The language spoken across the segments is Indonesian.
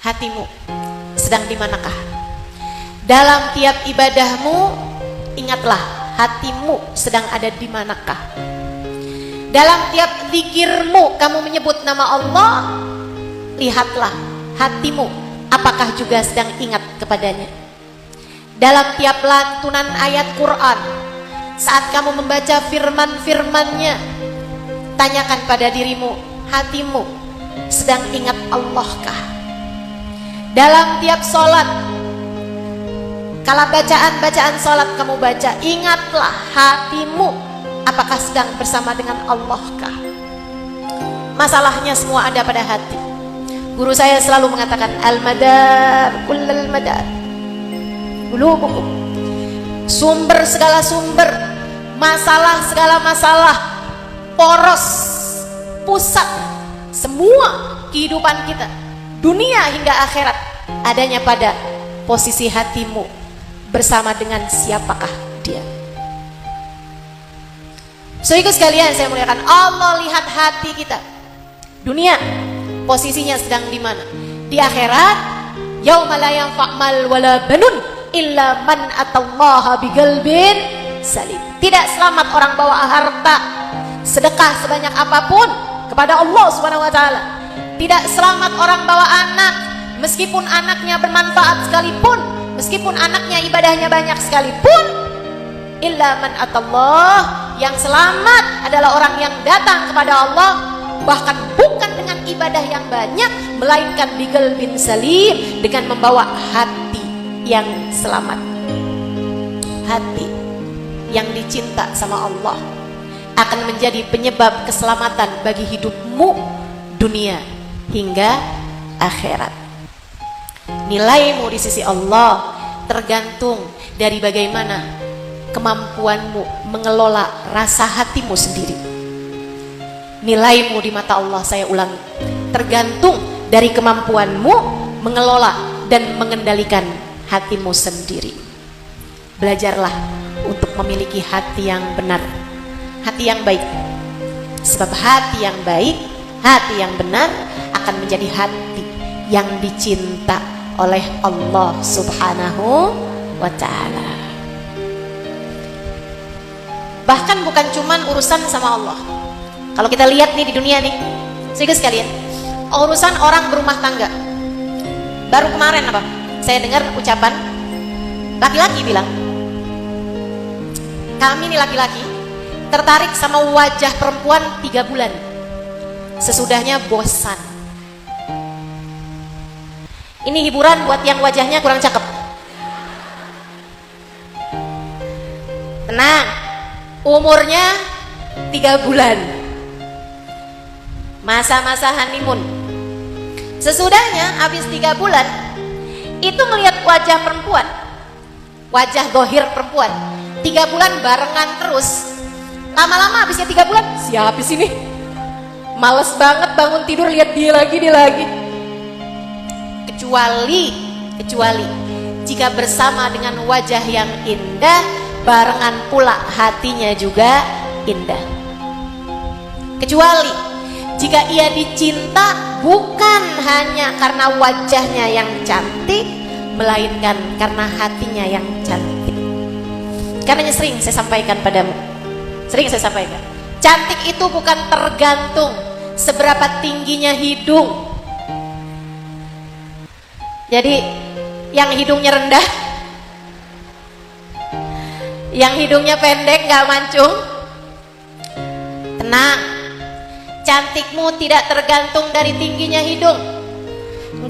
hatimu sedang di manakah? Dalam tiap ibadahmu, ingatlah hatimu sedang ada di manakah? Dalam tiap zikirmu kamu menyebut nama Allah, lihatlah hatimu apakah juga sedang ingat kepadanya. Dalam tiap lantunan ayat Quran, saat kamu membaca firman-firmannya, tanyakan pada dirimu, hatimu sedang ingat Allah-kah? Dalam tiap sholat, kalau bacaan-bacaan sholat kamu baca, ingatlah hatimu apakah sedang bersama dengan Allah-kah? Masalahnya semua ada pada hati. Guru saya selalu mengatakan, al-madar kullal madar qulubukum. Sumber segala sumber, masalah segala masalah, poros, pusat semua kehidupan kita, dunia hingga akhirat, adanya pada posisi hatimu bersama dengan siapakah dia. Saudaraku sekalian saya muliakan, Allah lihat hati kita. Dunia posisinya sedang di mana? Di akhirat, yauma la yanfa' mal wala banun illa man atallaha biqalbin salim. Tidak selamat orang bawa harta, sedekah sebanyak apapun kepada Allah Subhanahu wa taala. Tidak selamat orang bawa anak, meskipun anaknya bermanfaat sekalipun, meskipun anaknya ibadahnya banyak sekalipun, illa man atallah. Yang selamat adalah orang yang datang kepada Allah, bahkan bukan dengan ibadah yang banyak, melainkan biqalbin salim, dengan membawa hati yang selamat, hati yang dicinta sama Allah, akan menjadi penyebab keselamatan bagi hidupmu dunia hingga akhirat. Nilaimu di sisi Allah tergantung dari bagaimana kemampuanmu mengelola rasa hatimu sendiri. Nilaimu di mata Allah, saya ulangi, tergantung dari kemampuanmu mengelola dan mengendalikan hatimu sendiri. Belajarlah untuk memiliki hati yang benar, hati yang baik. Sebab hati yang baik, hati yang benar akan menjadi hati yang dicinta oleh Allah Subhanahu wa ta'ala. Bahkan bukan cuman urusan sama Allah. Kalau kita lihat nih di dunia nih, saudara sekalian, urusan orang berumah tangga. Baru kemarin apa? Saya dengar ucapan laki-laki bilang, kami nih laki-laki tertarik sama wajah perempuan 3 bulan, sesudahnya bosan. Ini hiburan buat yang wajahnya kurang cakep. Tenang, umurnya 3 bulan, masa-masa honeymoon. Sesudahnya habis 3 bulan, itu melihat wajah perempuan, wajah gohir perempuan, 3 bulan barengan terus. Lama-lama habisnya 3 bulan, siapa sini? Males banget bangun tidur lihat dia lagi. Kecuali jika bersama dengan wajah yang indah, barengan pula hatinya juga indah. Kecuali jika ia dicinta bukan hanya karena wajahnya yang cantik, melainkan karena hatinya yang cantik. Karena sering saya sampaikan padamu, cantik itu bukan tergantung seberapa tingginya hidung. Jadi yang hidungnya rendah, yang hidungnya pendek gak mancung, tenang, cantikmu tidak tergantung dari tingginya hidung.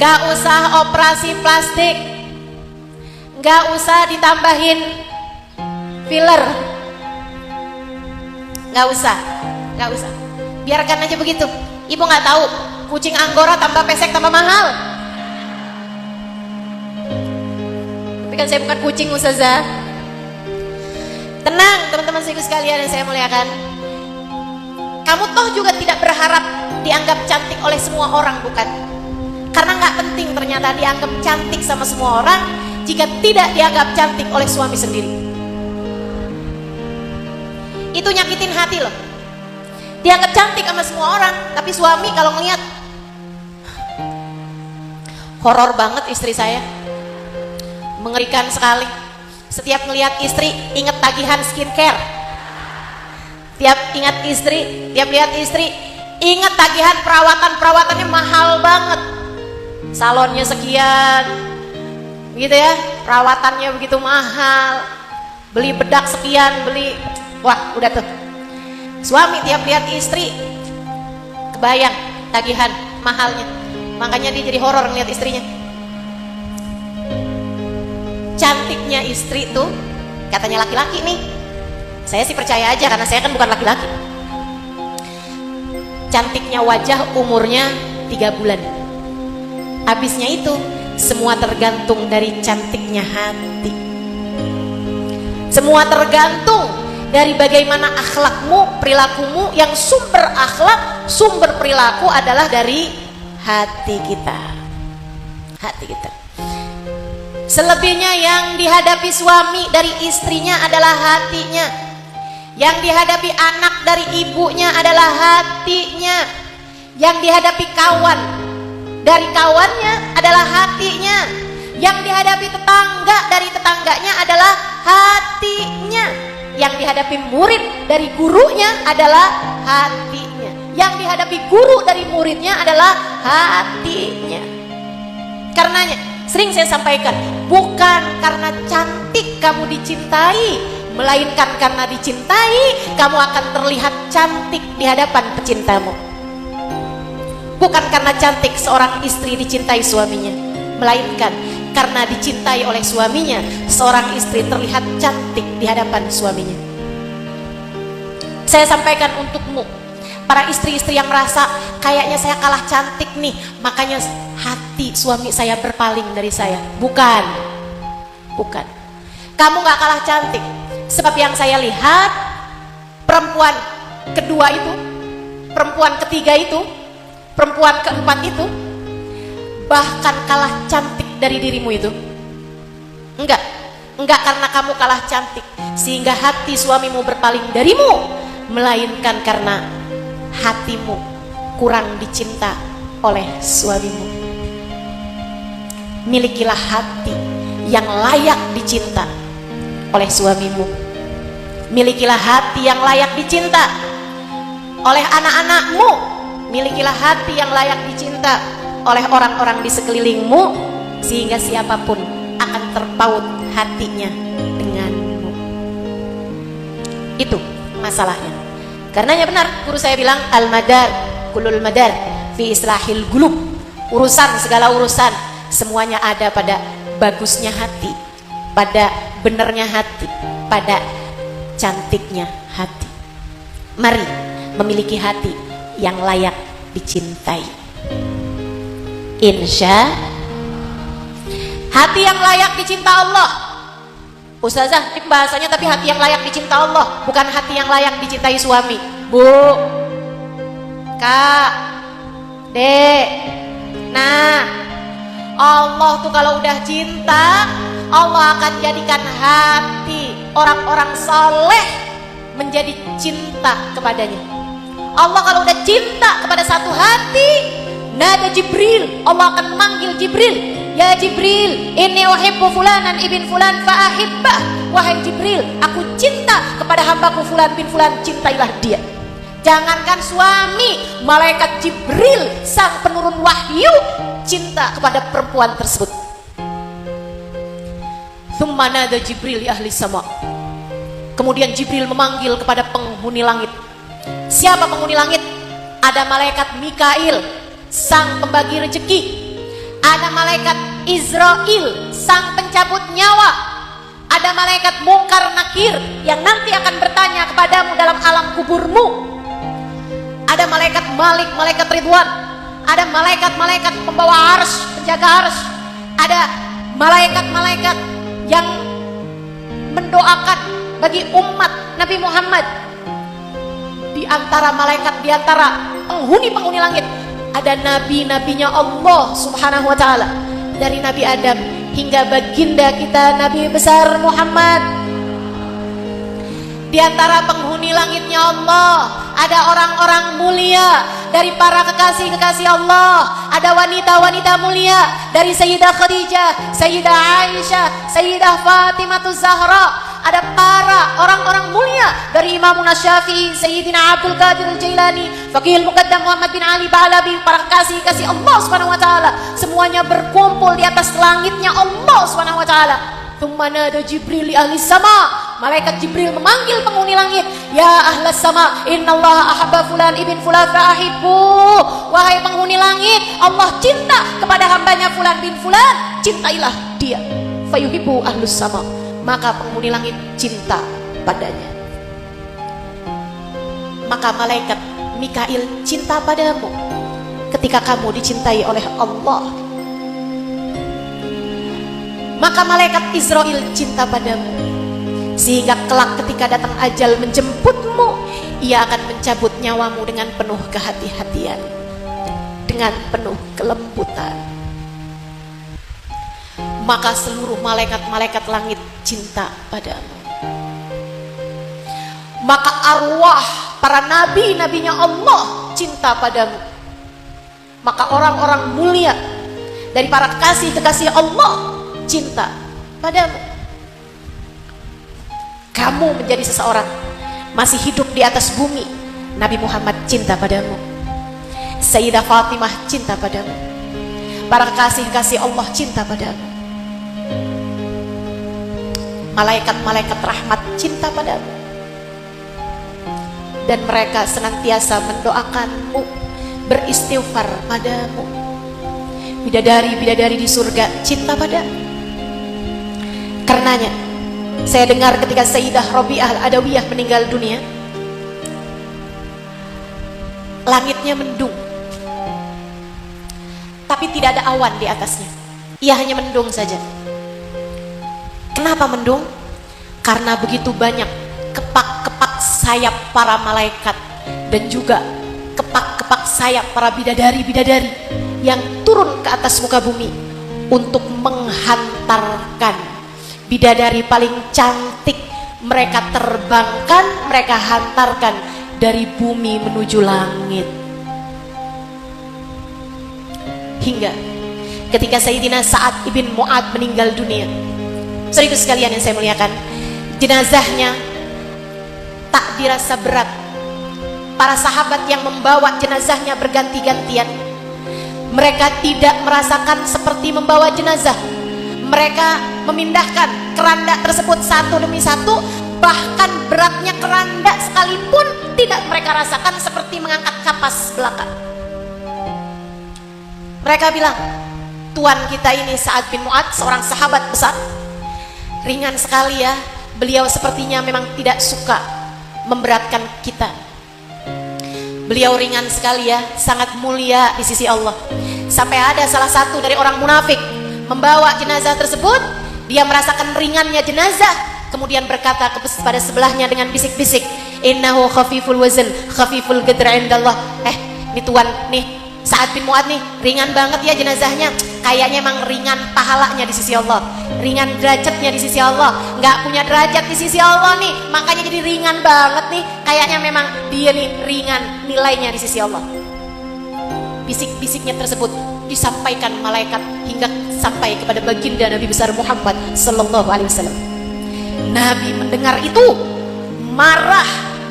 Gak usah operasi plastik, gak usah ditambahin filler, gak usah, biarkan aja begitu. Ibu gak tahu kucing Anggora tambah pesek tambah mahal. Tapi kan saya bukan kucing, Ustazah. Tenang teman-teman sekalian yang saya muliakan, kamu toh juga tidak berharap dianggap cantik oleh semua orang, bukan? Karena nggak penting ternyata dianggap cantik sama semua orang jika tidak dianggap cantik oleh suami sendiri. Itu nyakitin hati loh. Dianggap cantik sama semua orang, tapi suami kalau ngeliat, Horor banget istri saya, mengerikan sekali. Setiap ngelihat istri ingat tagihan skincare. Tiap lihat istri ingat tagihan perawatannya mahal banget. Salonnya sekian, gitu ya, perawatannya begitu mahal. Beli bedak sekian, wah udah tuh. Suami tiap lihat istri kebayang tagihan mahalnya. Makanya dia jadi horor ngeliat istrinya. Cantiknya istri tuh katanya laki-laki nih, saya sih percaya aja karena saya kan bukan laki-laki. Cantiknya wajah umurnya 3 bulan. Habisnya itu semua tergantung dari cantiknya hati. Semua tergantung dari bagaimana akhlakmu, perilakumu. Yang sumber akhlak, sumber perilaku adalah dari hati kita. Hati kita. Selebihnya yang dihadapi suami dari istrinya adalah hatinya. Yang dihadapi anak dari ibunya adalah hatinya. Yang dihadapi kawan dari kawannya adalah hatinya. Yang dihadapi tetangga dari tetangganya adalah hatinya. Yang dihadapi murid dari gurunya adalah hatinya. Yang dihadapi guru dari muridnya adalah hatinya. Karenanya sering saya sampaikan, bukan karena cantik kamu dicintai, melainkan karena dicintai kamu akan terlihat cantik di hadapan pecintamu. Bukan karena cantik seorang istri dicintai suaminya, melainkan karena dicintai oleh suaminya, seorang istri terlihat cantik di hadapan suaminya. Saya sampaikan untukmu, para istri-istri yang merasa kayaknya saya kalah cantik nih, makanya hati suami saya berpaling dari saya. Bukan. Kamu gak kalah cantik. Sebab yang saya lihat, perempuan kedua itu, perempuan ketiga itu, perempuan keempat itu, bahkan kalah cantik dari dirimu itu. Enggak karena kamu kalah cantik sehingga hati suamimu berpaling darimu, melainkan karena hatimu kurang dicinta oleh suamimu. Milikilah hati yang layak dicinta oleh suamimu. Milikilah hati yang layak dicinta oleh anak-anakmu. Milikilah hati yang layak dicinta oleh orang-orang di sekelilingmu, sehingga siapapun akan terpaut hatinya denganmu. Itu masalahnya. Karenanya benar guru saya bilang, al-madar kulul madar fi islahil gulub. Urusan, segala urusan semuanya ada pada bagusnya hati, pada benernya hati, pada cantiknya hati. Mari memiliki hati yang layak dicintai. Insya hati yang layak dicinta Allah. Ustazah, ini bahasanya tapi hati yang layak dicinta Allah, bukan hati yang layak dicintai suami. Bu, Kak, Dek, nah, Allah tuh kalau udah cinta, Allah akan jadikan hati orang-orang soleh menjadi cinta kepadanya. Allah kalau udah cinta kepada satu hati, nada Jibril, Allah akan manggil Jibril. Ya Jibril, inni uhibbu fulanan ibn fulan fa'ahibbah. Wahai Jibril, aku cinta kepada hambaku fulan bin fulan, cintailah dia. Jangankan suami, malaikat Jibril, sang penurun wahyu, cinta kepada perempuan tersebut. Thumma nada Jibril li ahli sama. Kemudian Jibril memanggil kepada penghuni langit. Siapa penghuni langit? Ada malaikat Mikail, sang pembagi rezeki. Ada malaikat Israel, sang pencabut nyawa. Ada malaikat Mungkar Nakir yang nanti akan bertanya kepadamu dalam alam kuburmu. Ada malaikat Malik, malaikat Ridwan. Ada malaikat-malaikat pembawa arsy, penjaga arsy. Ada malaikat-malaikat yang mendoakan bagi umat Nabi Muhammad. Di antara malaikat, di antara penghuni langit, ada nabi-nabinya Allah Subhanahu wa ta'ala, dari Nabi Adam hingga baginda kita Nabi besar Muhammad. Di antara penghuni langitnya Allah ada orang-orang mulia dari para kekasih-kekasih Allah, ada wanita-wanita mulia dari Sayyidah Khadijah, Sayyidah Aisyah, Sayyidah Fatimah Zahra, ada para orang-orang mulia dari Imam Syafi'i, Sayyidina Abdul Qadir Al-Jailani, Faqihul Muqaddam Muhammad bin Ali Ba'alabi, para kekasih-kekasih Allah Subhanahu wa taala, semuanya berkumpul di atas langitnya Allah Subhanahu wa taala. Tsumma nada Jibril li ahli sama, malaikat Jibril memanggil penghuni langit, ya ahlas sama, innallaha ahabba fulan ibn fulan fa'ahibbu. Wahai penghuni langit, Allah cinta kepada hambanya fulan bin fulan, cintailah dia. Fayuhibbu ahlus sama, maka penghuni langit cinta padanya. Maka malaikat Mikail cinta padamu ketika kamu dicintai oleh Allah. Maka malaikat Israel cinta padamu, sehingga kelak ketika datang ajal menjemputmu, ia akan mencabut nyawamu dengan penuh kehati-hatian, dengan penuh kelembutan. Maka seluruh malaikat-malaikat langit cinta padamu. Maka arwah para nabi-nabinya Allah cinta padamu. Maka orang-orang mulia dari para kekasih-kekasih Allah cinta padamu. Kamu menjadi seseorang masih hidup di atas bumi, Nabi Muhammad cinta padamu, Sayyidah Fatimah cinta padamu, para kekasih-kekasih Allah cinta padamu, malaikat-malaikat rahmat cinta padamu, dan mereka senantiasa mendoakanmu, beristighfar padamu. Bidadari-bidadari di surga cinta padamu. Karenanya saya dengar ketika Sayyidah Rabi'ah Al-Adawiyah meninggal dunia, langitnya mendung, tapi tidak ada awan di atasnya. Ia hanya mendung saja. Kenapa mendung? Karena begitu banyak kepak-kepak sayap para malaikat dan juga kepak-kepak sayap para bidadari-bidadari yang turun ke atas muka bumi untuk menghantarkan bidadari paling cantik. Mereka terbangkan, mereka hantarkan dari bumi menuju langit. Hingga ketika Sayyidina Sa'ad ibn Mu'ad meninggal dunia, saudaraku sekalian yang saya muliakan, jenazahnya tak dirasa berat. Para sahabat yang membawa jenazahnya berganti-gantian. Mereka tidak merasakan seperti membawa jenazah. Mereka memindahkan keranda tersebut satu demi satu, bahkan beratnya keranda sekalipun tidak mereka rasakan seperti mengangkat kapas belakang. Mereka bilang, tuan kita ini Sa'ad bin Mu'ad, seorang sahabat besar, ringan sekali ya, beliau sepertinya memang tidak suka memberatkan kita. Beliau ringan sekali ya, sangat mulia di sisi Allah. Sampai ada salah satu dari orang munafik membawa jenazah tersebut, dia merasakan ringannya jenazah, kemudian berkata kepada sebelahnya dengan bisik-bisik, innahu khafiful wazn khafiful qadr indallah. Ini tuan nih Sa'ad bin Mu'ad nih, ringan banget ya jenazahnya, kayaknya emang ringan pahalanya di sisi Allah, ringan derajatnya di sisi Allah, nggak punya derajat di sisi Allah nih, makanya jadi ringan banget nih, kayaknya memang dia nih ringan nilainya di sisi Allah. Bisik-bisiknya tersebut disampaikan malaikat hingga sampai kepada baginda Nabi besar Muhammad sallallahu alaihi wasallam. Nabi mendengar itu marah,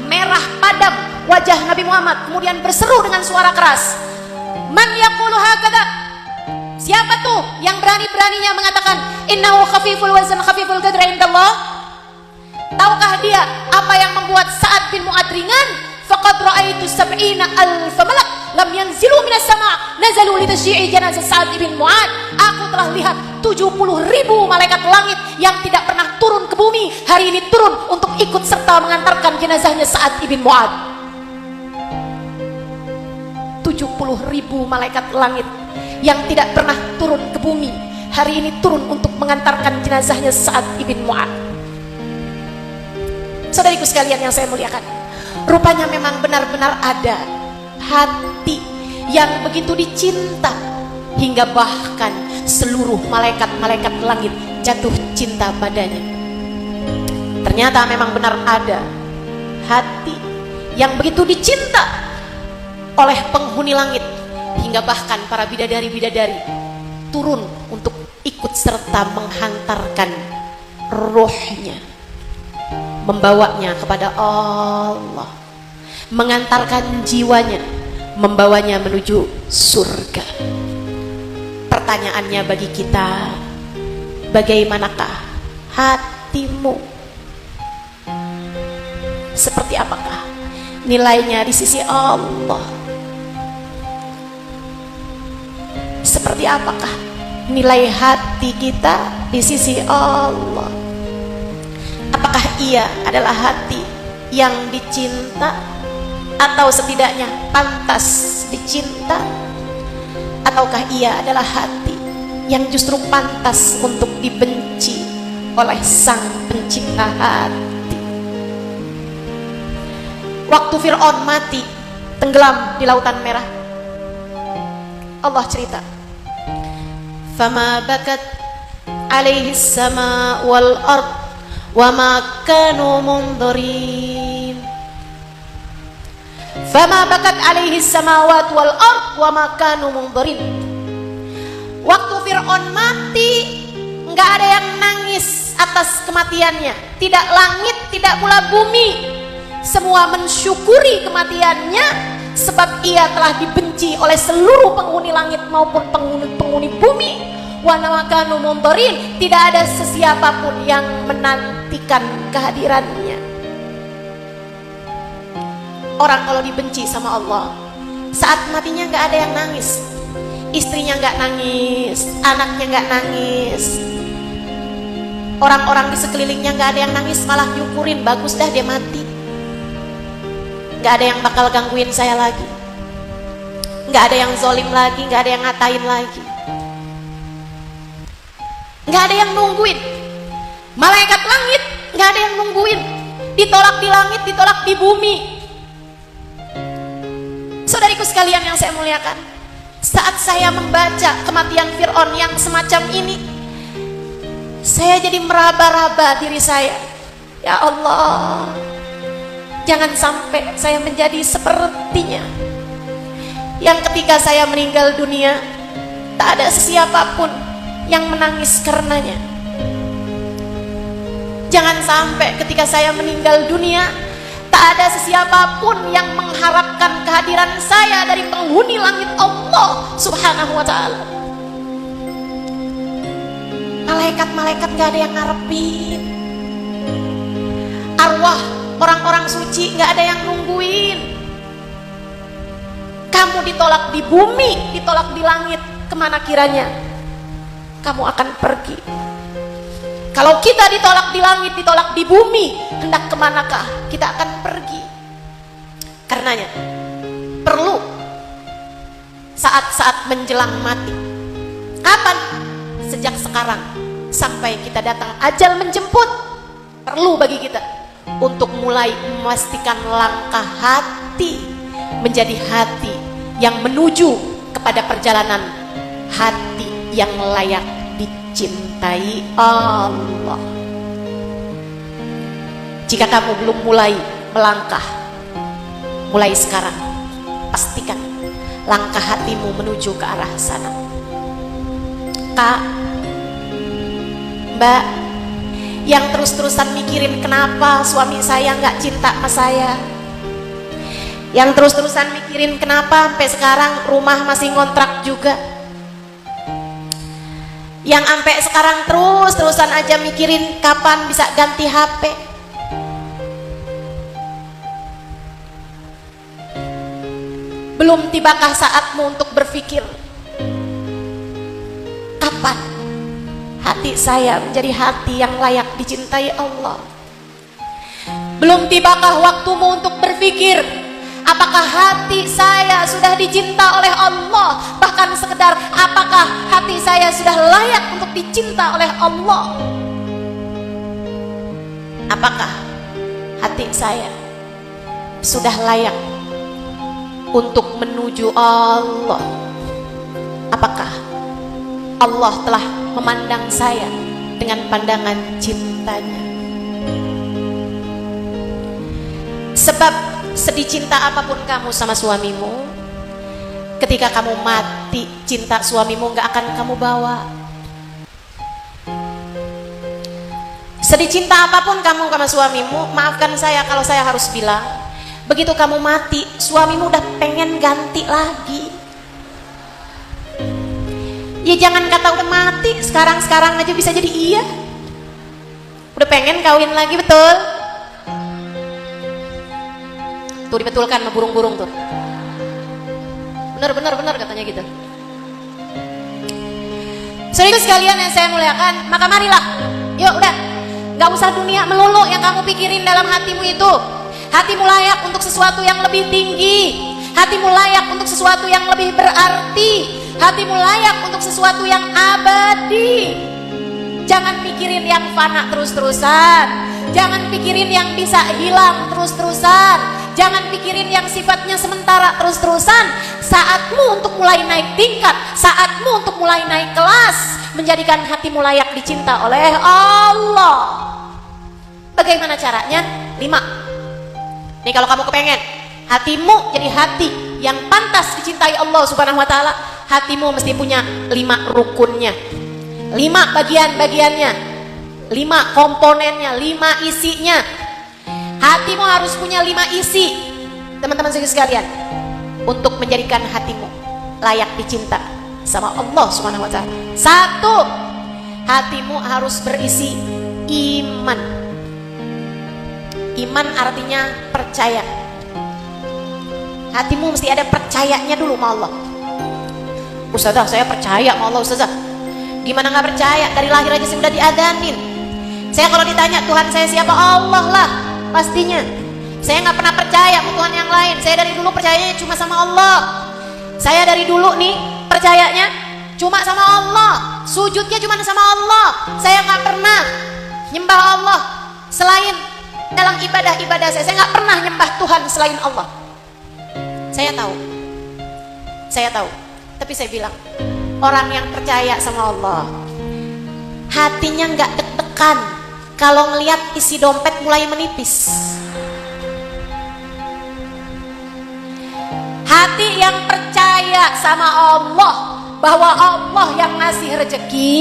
merah padam wajah Nabi Muhammad, kemudian berseru dengan suara keras, man yaqulu hakadha? Siapa tuh yang berani-beraninya mengatakan innahu khafiful wazn khafiful qadr indallah? Tahukah dia apa yang membuat Sa'ad bin Mu'ad ringan? Faqad ra'aitu 70,000 malak lam yanzilu minas sama' nazalu li tasyi'i janazah Sa'ad bin Mu'ad. Aku telah lihat 70.000 malaikat langit yang tidak pernah turun ke bumi, hari ini turun untuk ikut serta mengantarkan jenazahnya Sa'ad bin Mu'ad. 70.000 malaikat langit yang tidak pernah turun ke bumi, hari ini turun untuk mengantarkan jenazahnya Sa'ad bin Mu'ad. Saudariku sekalian yang saya muliakan, rupanya memang benar-benar ada hati yang begitu dicinta, hingga bahkan seluruh malaikat-malaikat langit jatuh cinta padanya. Ternyata memang benar ada hati yang begitu dicinta oleh penghuni langit, hingga bahkan para bidadari-bidadari turun untuk ikut serta menghantarkan rohnya, membawanya kepada Allah, mengantarkan jiwanya, membawanya menuju surga. Pertanyaannya bagi kita, bagaimanakah hatimu? Seperti apakah nilainya di sisi Allah? Seperti apakah nilai hati kita di sisi Allah? Apakah ia adalah hati yang dicinta, atau setidaknya pantas dicinta? Ataukah ia adalah hati yang justru pantas untuk dibenci oleh Sang Pencipta hati? Waktu Fir'aun mati, tenggelam di Lautan Merah, Allah cerita, "Fama bakat alaihi sama wal ard wa ma kanu munzirin." Fama bakat alaihi samawat wal ard wa ma kanu munzirin. Waktu Fir'aun mati, enggak ada yang nangis atas kematiannya, tidak langit, tidak pula bumi. Semua mensyukuri kematiannya, sebab ia telah dibenci oleh seluruh penghuni langit maupun penghuni bumi. Wa ma kanu munzirin, tidak ada sesiapapun yang menantikan kehadirannya. Orang kalau dibenci sama Allah, saat matinya nggak ada yang nangis, istrinya nggak nangis, anaknya nggak nangis, orang-orang di sekelilingnya nggak ada yang nangis, malah nyukurin, bagus dah dia mati, nggak ada yang bakal gangguin saya lagi, nggak ada yang zolim lagi, nggak ada yang ngatain lagi, nggak ada yang nungguin. Malaikat langit nggak ada yang nungguin, ditolak di langit, ditolak di bumi. Saudariku sekalian yang saya muliakan, saat saya membaca kematian Fir'aun yang semacam ini, saya jadi meraba-raba diri saya. Ya Allah, jangan sampai saya menjadi sepertinya, yang ketika saya meninggal dunia tak ada sesiapapun yang menangis karenanya. Jangan sampai ketika saya meninggal dunia tak ada sesiapapun yang mengharapkan kehadiran saya dari penghuni langit Allah Subhanahu wa ta'ala. Malaikat-malaikat gak ada yang ngarepin, arwah orang-orang suci gak ada yang nungguin. Kamu ditolak di bumi, ditolak di langit, kemana kiranya kamu akan pergi? Kalau kita ditolak di langit, ditolak di bumi, hendak kemanakah kita akan pergi? Karenanya perlu saat-saat menjelang mati, kapan? Sejak sekarang sampai kita datang ajal menjemput, perlu bagi kita untuk mulai memastikan langkah hati menjadi hati yang menuju kepada perjalanan hati yang layak dicintai Allah. Jika kamu belum mulai melangkah, mulai sekarang pastikan langkah hatimu menuju ke arah sana. Kak, Mbak, yang terus-terusan mikirin kenapa suami saya nggak cinta sama saya, yang terus-terusan mikirin kenapa sampai sekarang rumah masih ngontrak juga, yang sampai sekarang terus-terusan aja mikirin kapan bisa ganti HP. Belum tibakah saatmu untuk berpikir, kapan hati saya menjadi hati yang layak dicintai Allah? Belum tibakah waktumu untuk berpikir, apakah hati saya sudah dicinta oleh Allah? Bahkan sekedar apakah hati saya sudah layak untuk dicinta oleh Allah? Apakah hati saya sudah layak untuk menuju Allah? Apakah Allah telah memandang saya dengan pandangan cintanya? Sebab sedih cinta apapun kamu sama suamimu, ketika kamu mati, cinta suamimu gak akan kamu bawa. Sedih cinta apapun kamu sama suamimu, maafkan saya kalau saya harus bilang, begitu kamu mati, suamimu udah pengen ganti lagi. Ya jangan kata udah mati, sekarang aja bisa jadi iya. Udah pengen kawin lagi, betul? Tuh dibetulkan sama burung-burung tuh. Benar katanya gitu. Saudara sekalian yang saya muliakan, maka marilah, yuk udah, gak usah dunia melulu yang kamu pikirin dalam hatimu itu. Hatimu layak untuk sesuatu yang lebih tinggi. Hatimu layak untuk sesuatu yang lebih berarti. Hatimu layak untuk sesuatu yang abadi. Jangan pikirin yang fana terus-terusan. Jangan pikirin yang bisa hilang terus-terusan. Jangan pikirin yang sifatnya sementara terus-terusan. Saatmu untuk mulai naik tingkat, saatmu untuk mulai naik kelas, menjadikan hatimu layak dicinta oleh Allah. Bagaimana caranya? 5. Nih kalau kamu kepengen hatimu jadi hati yang pantas dicintai Allah Subhanahu wa taala, hatimu mesti punya 5 rukunnya, 5 bagian-bagiannya, 5 komponennya, 5 isinya. Hatimu harus punya 5 isi, teman-teman sekalian, untuk menjadikan hatimu layak dicinta sama Allah Subhanahu wa taala. 1, hatimu harus berisi iman. Iman artinya percaya. Hatimu mesti ada percayanya dulu sama Allah. Ustazah, saya percaya sama Allah, Ustazah. Gimana gak percaya? Dari lahir aja saya udah diadanin. Saya kalau ditanya Tuhan saya siapa, Allah lah pastinya. Saya gak pernah percaya sama Tuhan yang lain. Saya dari dulu percayanya cuma sama Allah. Saya dari dulu nih percayanya cuma sama Allah. Sujudnya cuma sama Allah. Saya gak pernah nyembah Allah selain dalam ibadah-ibadah saya nggak pernah nyembah Tuhan selain Allah. Saya tahu, tapi saya bilang, orang yang percaya sama Allah, hatinya nggak deg-degan kalau ngelihat isi dompet mulai menipis. Hati yang percaya sama Allah, bahwa Allah yang ngasih rezeki,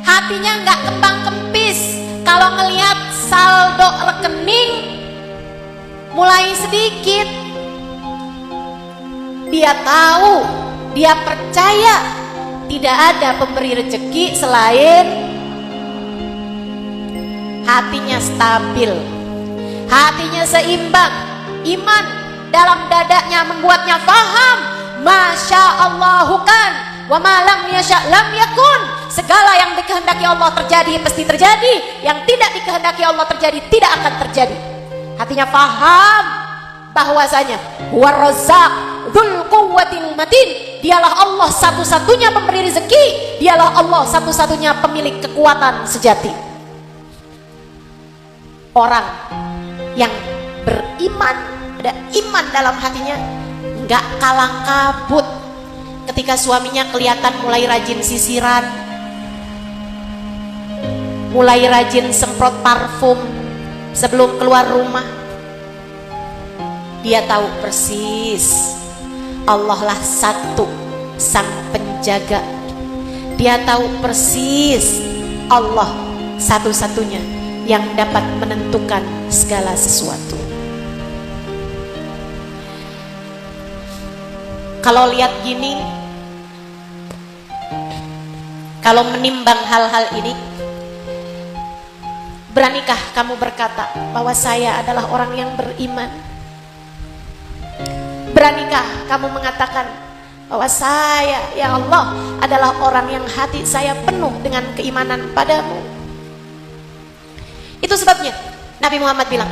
hatinya nggak kembang kempis kalau ngelihat saldo rekening mulai sedikit. Dia tahu, dia percaya tidak ada pemberi rezeki selain. Hatinya stabil, hatinya seimbang. Iman dalam dadanya membuatnya faham, Masya Allahu kan, wa malam yasha lam yakun. Segala yang dikehendaki Allah terjadi pasti terjadi, yang tidak dikehendaki Allah terjadi tidak akan terjadi. Hatinya paham bahwasanya huwa razzaq dzul quwwatil matin. Dialah Allah satu-satunya pemberi rezeki, dialah Allah satu-satunya pemilik kekuatan sejati. Orang yang beriman, ada iman dalam hatinya, enggak kalang kabut ketika suaminya kelihatan mulai rajin sisiran, mulai rajin semprot parfum sebelum keluar rumah. Dia tahu persis Allah lah satu sang penjaga. Dia tahu persis Allah satu-satunya yang dapat menentukan segala sesuatu. Kalau lihat gini, kalau menimbang hal-hal ini, beranikah kamu berkata bahwa saya adalah orang yang beriman? Beranikah kamu mengatakan bahwa saya, ya Allah, adalah orang yang hati saya penuh dengan keimanan padamu? Itu sebabnya Nabi Muhammad bilang,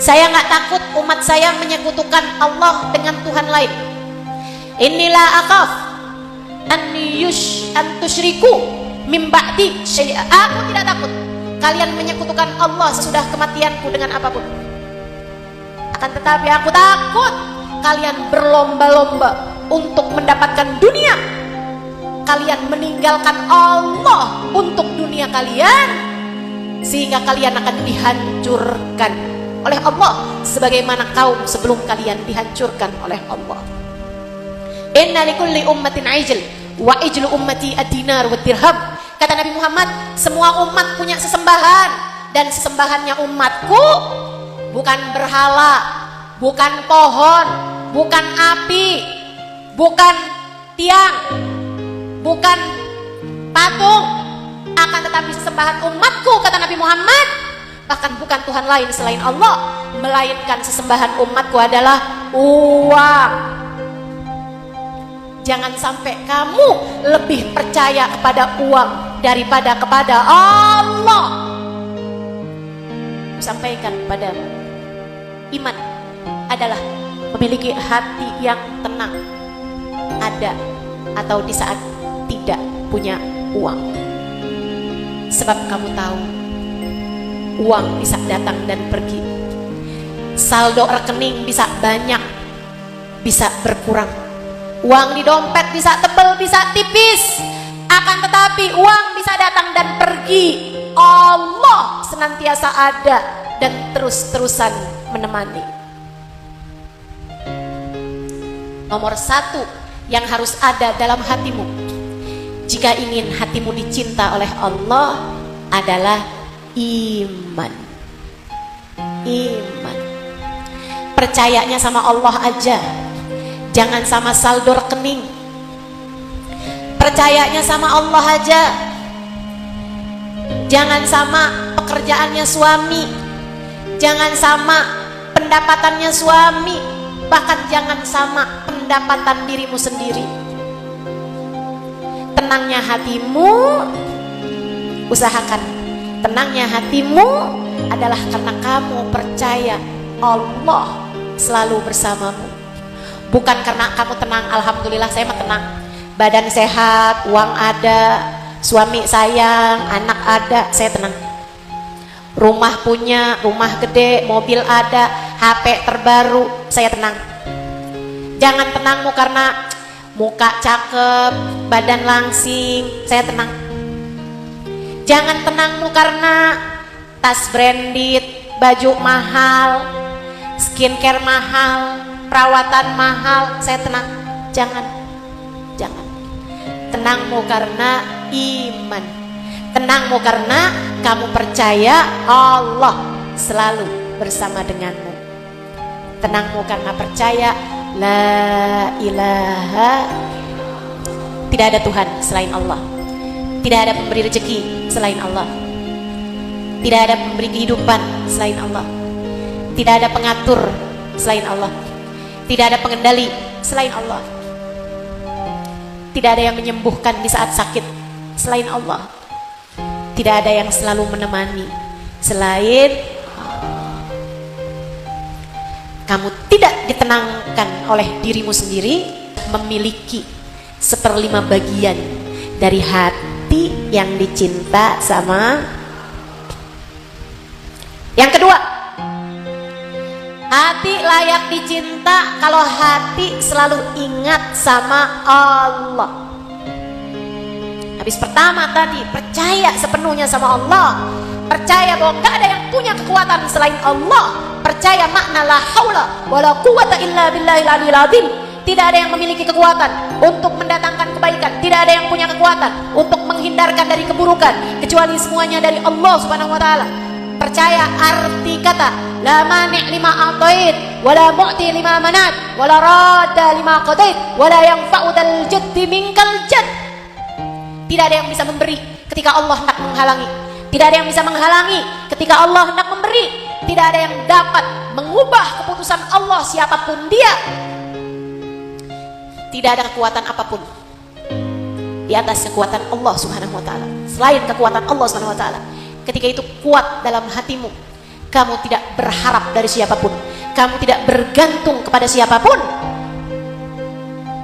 saya nggak takut umat saya menyekutukan Allah dengan Tuhan lain. Inilah akaf an tusyriku min ba'di syai'a. Aku tidak takut kalian menyekutukan Allah sesudah kematianku dengan apapun. Akan tetapi aku takut kalian berlomba-lomba untuk mendapatkan dunia. Kalian meninggalkan Allah untuk dunia kalian, sehingga kalian akan dihancurkan oleh Allah sebagaimana kaum sebelum kalian dihancurkan oleh Allah. Inna likulli ummatin ajl wa ijlu ummati ad-dinar wa dirham. Kata Nabi Muhammad, semua umat punya sesembahan, dan sesembahannya umatku bukan berhala, bukan pohon, bukan api, bukan tiang, bukan patung, akan tetapi sesembahan umatku, kata Nabi Muhammad, bahkan bukan Tuhan lain selain Allah, melainkan sesembahan umatku adalah uang. Jangan sampai kamu lebih percaya kepada uang daripada kepada Allah. Sampaikan padamu, iman adalah memiliki hati yang tenang, ada atau di saat tidak punya uang. Sebab kamu tahu, uang bisa datang dan pergi, saldo rekening bisa banyak, bisa berkurang, uang di dompet bisa tebal, bisa tipis, akan tetapi uang bisa datang dan pergi. Allah senantiasa ada dan terus-terusan menemani. Nomor satu yang harus ada dalam hatimu jika ingin hatimu dicinta oleh Allah adalah iman. Iman. Percayanya sama Allah aja, jangan sama saldo rekening. Percayanya sama Allah aja, jangan sama pekerjaannya suami, jangan sama pendapatannya suami, bahkan jangan sama pendapatan dirimu sendiri. Tenangnya hatimu, usahakan tenangnya hatimu adalah karena kamu percaya Allah selalu bersamamu. Bukan karena kamu tenang, alhamdulillah saya mah tenang, badan sehat, uang ada, suami sayang, anak ada, saya tenang. Rumah punya, rumah gede, mobil ada, HP terbaru, saya tenang. Jangan tenangmu karena muka cakep, badan langsing, saya tenang. Jangan tenangmu karena tas branded, baju mahal, skincare mahal, perawatan mahal, saya tenang. Jangan. Tenangmu karena iman. Tenangmu karena kamu percaya Allah selalu bersama denganmu. Tenangmu karena percaya la ilaha, tidak ada Tuhan selain Allah, tidak ada pemberi rezeki selain Allah, tidak ada pemberi kehidupan selain Allah, tidak ada pengatur selain Allah, tidak ada pengendali selain Allah, tidak ada yang menyembuhkan di saat sakit selain Allah, tidak ada yang selalu menemani selain Allah. Kamu tidak ditenangkan oleh dirimu sendiri, memiliki 1/5 bagian dari hati yang dicinta sama. Yang kedua, hati layak dicinta kalau hati selalu ingat sama Allah. Habis pertama tadi, percaya sepenuhnya sama Allah, percaya bahwa gak ada yang punya kekuatan selain Allah, percaya makna la haula wala quwata illa billahil aliyil azim. Tidak ada yang memiliki kekuatan untuk mendatangkan kebaikan, tidak ada yang punya kekuatan untuk menghindarkan dari keburukan, kecuali semuanya dari Allah Subhanahu wa taala. Percaya arti kata la mani' lima a'tait wala mu'ti lima manat wala radda lima qadait wala yanfa'u dal jaddi minkal jadd. Tidak ada yang bisa memberi ketika Allah hendak menghalangi, tidak ada yang bisa menghalangi ketika Allah hendak memberi, tidak ada yang dapat mengubah keputusan Allah siapapun dia. Tidak ada kekuatan apapun di atas kekuatan Allah Subhanahu wa taala, selain kekuatan Allah Subhanahu wa taala. Ketika itu kuat dalam hatimu, kamu tidak berharap dari siapapun, kamu tidak bergantung kepada siapapun.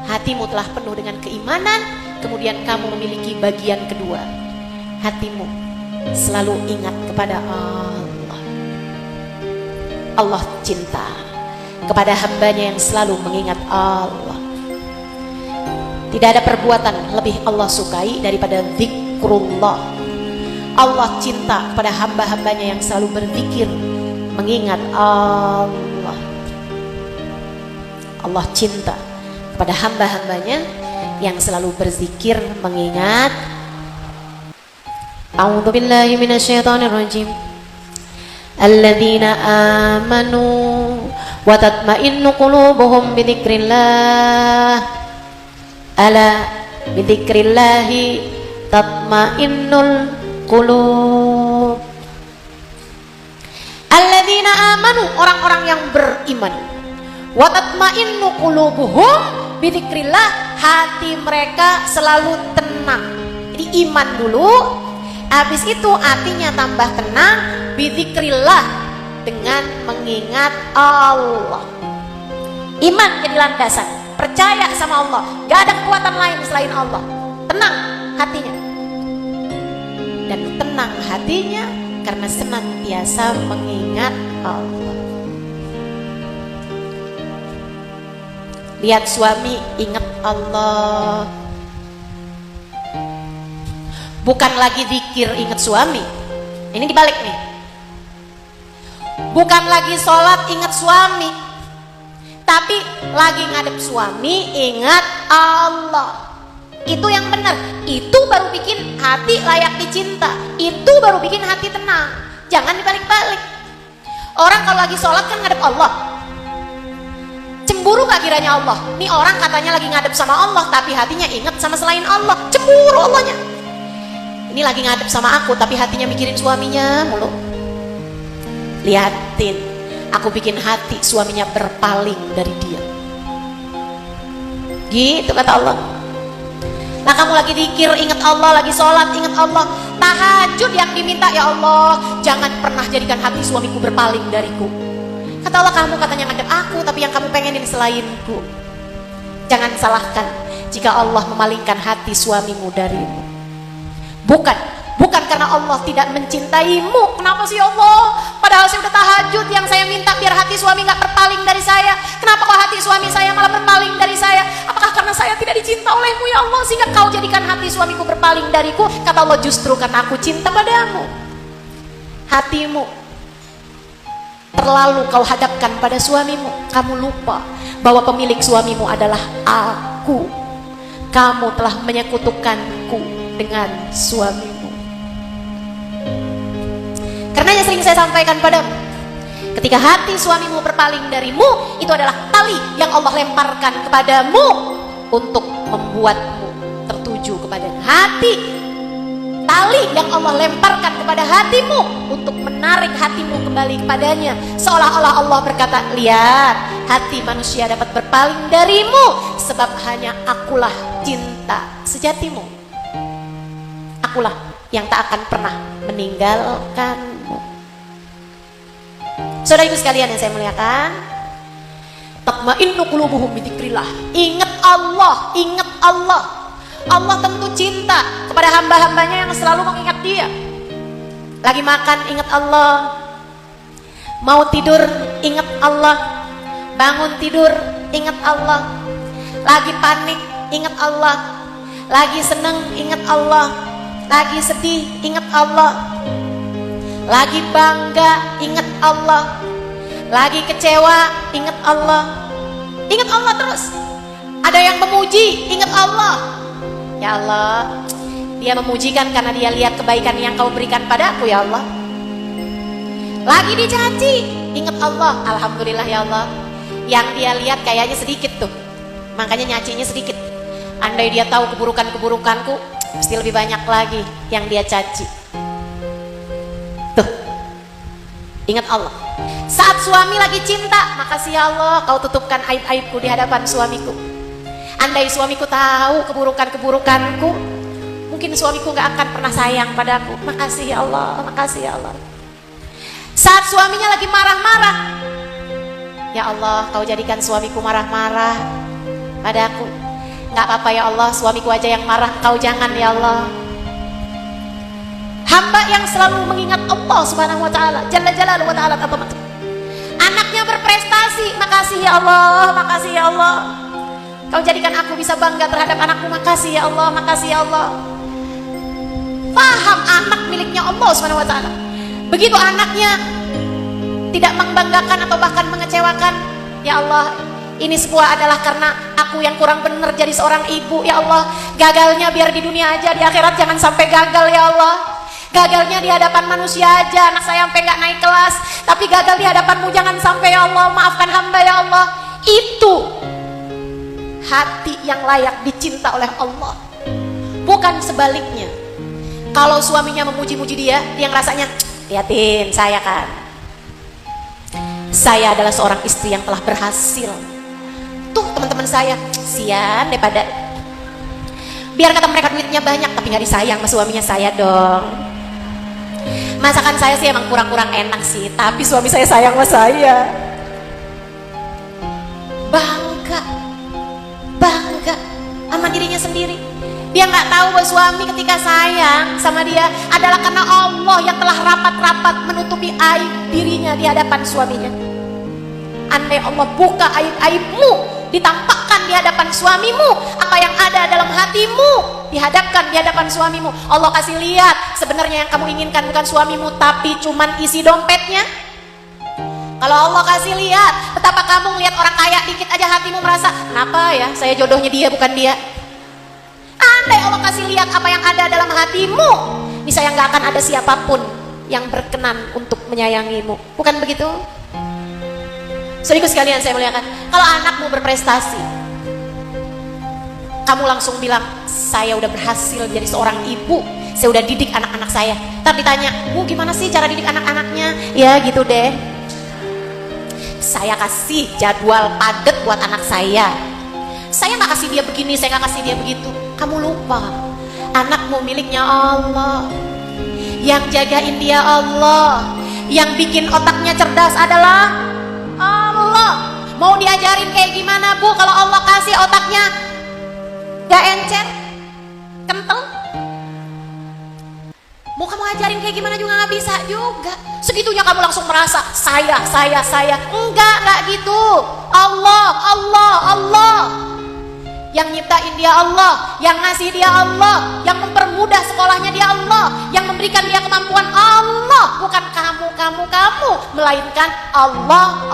Hatimu telah penuh dengan keimanan, kemudian kamu memiliki bagian kedua. Hatimu selalu ingat kepada Allah. Allah cinta kepada hambanya yang selalu mengingat Allah. Tidak ada perbuatan lebih Allah sukai daripada zikrullah. Allah cinta kepada hamba-hambanya yang selalu berzikir mengingat Allah. Allah cinta kepada hamba-hambanya yang selalu berzikir mengingat. A'udzu billahi minasyaitonir rajim. Alladzina amanu wa tatma'innu qulubuhum bidzikrillah. Ala bidzikrillahi tatma'innul qulub. Alladzina amanu, orang-orang yang beriman. Wa tatma'innu qulubuhum bidzikrillah, hati mereka selalu tenang. Jadi iman dulu, habis itu hatinya tambah tenang bidzikrillah, dengan mengingat Allah. Iman jadi landasan, percaya sama Allah, gak ada kekuatan lain selain Allah. Tenang hatinya, dan tenang hatinya karena senantiasa mengingat Allah. Lihat suami ingat Allah, bukan lagi zikir ingat suami. Ini dibalik nih, bukan lagi sholat ingat suami, tapi lagi ngadep suami ingat Allah. Itu yang benar, itu baru bikin hati layak dicinta, itu baru bikin hati tenang. Jangan dibalik-balik. Orang kalau lagi sholat kan ngadep Allah, cemburu gak kiranya Allah? Nih orang katanya lagi ngadep sama Allah, tapi hatinya ingat sama selain Allah, cemburu Allahnya. Ini lagi ngadep sama aku, tapi hatinya mikirin suaminya mulu. Lihatin, aku bikin hati suaminya berpaling dari dia. Gitu kata Allah. Nah kamu lagi zikir ingat Allah, lagi sholat ingat Allah, tahajud yang diminta, ya Allah jangan pernah jadikan hati suamiku berpaling dariku. Kata Allah, kamu katanya ngadep aku, tapi yang kamu pengenin selainku. Jangan salahkan jika Allah memalingkan hati suamimu darimu. Bukan karena Allah tidak mencintaimu. Kenapa sih Allah? Padahal saya udah tahajud, yang saya minta biar hati suami gak berpaling dari saya. Kenapa kok hati suami saya malah berpaling dari saya? Apakah karena saya tidak dicinta olehmu ya Allah, sehingga kau jadikan hati suamiku berpaling dariku? Kata Allah, justru karena aku cinta padamu. Hatimu terlalu kau hadapkan pada suamimu, kamu lupa bahwa pemilik suamimu adalah aku. Kamu telah menyekutukanku dengan suamimu. Karenanya sering saya sampaikan padamu, ketika hati suamimu berpaling darimu, itu adalah tali yang Allah lemparkan kepadamu untuk membuatmu tertuju kepada hati. Tali yang Allah lemparkan kepada hatimu untuk menarik hatimu kembali kepadanya. Seolah-olah Allah berkata, lihat, hati manusia dapat berpaling darimu sebab hanya akulah cinta sejatimu. Akulah yang tak akan pernah meninggalkanmu. Saudara-ibu sekalian yang saya muliakan, tatma'innu qulubuhum bidzikrillah. Ingat Allah, ingat Allah. Allah tentu cinta kepada hamba-hambanya yang selalu mengingat dia. Lagi makan ingat Allah, mau tidur ingat Allah, bangun tidur ingat Allah, lagi panik ingat Allah, lagi seneng ingat Allah, lagi sedih ingat Allah, lagi bangga ingat Allah, lagi kecewa ingat Allah. Ingat Allah terus. Ada yang memuji, ingat Allah. Ya Allah, dia memujikan karena dia lihat kebaikan yang kau berikan padaku ya Allah. Lagi dicaci, ingat Allah. Alhamdulillah ya Allah, yang dia lihat kayaknya sedikit tuh, makanya nyacinya sedikit. Andai dia tahu keburukan-keburukanku, pasti lebih banyak lagi yang dia caci. Tuh, ingat Allah. Saat suami lagi cinta, makasih ya Allah kau tutupkan aib-aibku di hadapan suamiku. Andai suamiku tahu keburukan-keburukanku, mungkin suamiku gak akan pernah sayang padaku. Makasih ya Allah, makasih ya Allah. Saat suaminya lagi marah-marah, ya Allah kau jadikan suamiku marah-marah padaku. Gak apa-apa ya Allah, suamiku aja yang marah, kau jangan ya Allah. Hamba yang selalu mengingat Allah subhanahu wa ta'ala, jalla jalaluhu wa ta'ala. Anaknya berprestasi, makasih ya Allah, makasih ya Allah. Kau jadikan aku bisa bangga terhadap anakku, makasih ya Allah, makasih ya Allah. Paham anak miliknya Allah subhanahu wa ta'ala. Begitu anaknya tidak tidak membanggakan atau bahkan mengecewakan. Ya Allah, ini semua adalah karena aku yang kurang benar jadi seorang ibu. Ya Allah, gagalnya biar di dunia aja, di akhirat jangan sampai gagal ya Allah. Gagalnya di hadapan manusia aja, anak saya sampai gak naik kelas, tapi gagal di hadapanmu jangan sampai ya Allah. Maafkan hamba ya Allah. Itu hati yang layak dicinta oleh Allah, bukan sebaliknya. Kalau suaminya memuji-muji dia ngerasanya, liatin saya kan, saya adalah seorang istri yang telah berhasil. Tuh teman-teman saya, sian daripada biar kata mereka duitnya banyak tapi gak disayang sama suaminya saya dong. Masakan saya sih emang kurang-kurang enak sih, tapi suami saya sayang sama saya. Bangga sama dirinya sendiri. Dia nggak tahu bahwa suami ketika sayang sama dia adalah karena Allah yang telah rapat-rapat menutupi aib dirinya di hadapan suaminya. Andai Allah buka aib-aibmu, ditampakkan di hadapan suamimu, apa yang ada dalam hatimu dihadapkan di hadapan suamimu, Allah kasih lihat sebenarnya yang kamu inginkan bukan suamimu tapi cuman isi dompetnya. Kalau Allah kasih lihat betapa kamu ngelihat orang kaya dikit aja hatimu merasa, kenapa ya saya jodohnya dia bukan dia. Andai Allah kasih lihat apa yang ada dalam hatimu, niscaya nggak akan ada siapapun yang berkenan untuk menyayangimu. Bukan begitu? Saudaraku sekalian saya muliakan, kalau anakmu berprestasi, kamu langsung bilang, saya udah berhasil jadi seorang ibu, saya udah didik anak-anak saya. Ntar ditanya, Bu gimana sih cara didik anak-anaknya? Ya gitu deh, saya kasih jadwal padat buat anak saya nggak kasih dia begini, saya nggak kasih dia begitu. Kamu lupa, anakmu miliknya Allah, yang jagain dia Allah, yang bikin otaknya cerdas adalah Allah. Mau diajarin kayak gimana Bu kalau Allah kasih otaknya gak encer, kental? Mau kamu ajarin kayak gimana juga gak bisa juga. Segitunya kamu langsung merasa saya. Enggak gitu. Allah. Yang nyiptain dia Allah, yang ngasih dia Allah, yang mempermudah sekolahnya dia Allah, yang memberikan dia kemampuan Allah, bukan kamu, melainkan Allah.